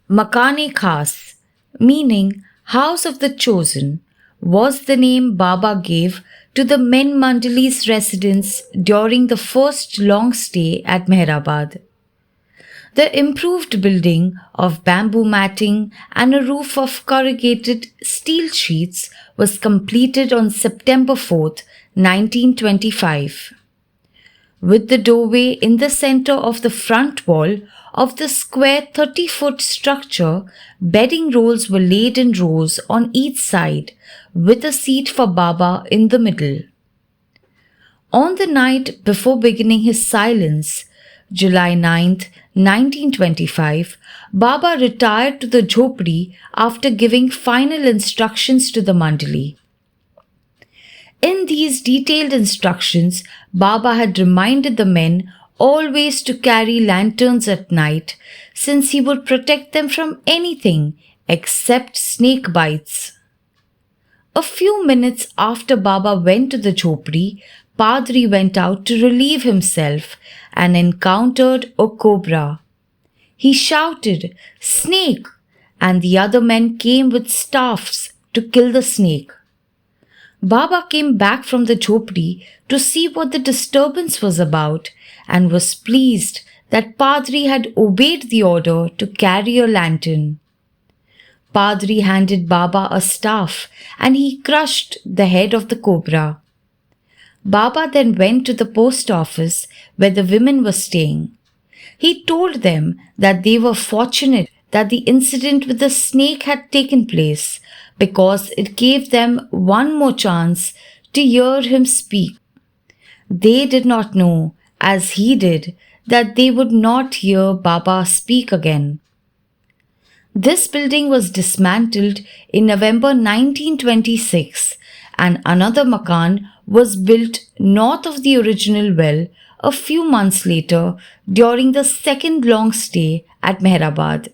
Makan E Khas, meaning House of the Chosen, was the name Baba gave to the men Mandali's residence during the first long stay at Meherabad. The improved building of bamboo matting and a roof of corrugated steel sheets was completed on September 4th, 1925. With the doorway in the center of the front wall of the square 30-foot structure, bedding rolls were laid in rows on each side, with a seat for Baba in the middle. On the night before beginning his silence, July 9th, 1925, Baba retired to the Jhopri after giving final instructions to the Mandali. In these detailed instructions, Baba had reminded the men always to carry lanterns at night, since he would protect them from anything except snake bites. A few minutes after Baba went to the Jhopri, Padri went out to relieve himself and encountered a cobra. He shouted, "Snake!" and the other men came with staffs to kill the snake. Baba came back from the Jhopri to see what the disturbance was about and was pleased that Padri had obeyed the order to carry a lantern. Padri handed Baba a staff and he crushed the head of the cobra. Baba then went to the post office where the women were staying. He told them that they were fortunate that the incident with the snake had taken place because it gave them one more chance to hear him speak. They did not know, as he did, that they would not hear Baba speak again. This building was dismantled in November 1926 and another makan was built north of the original well a few months later during the second long stay at Meherabad.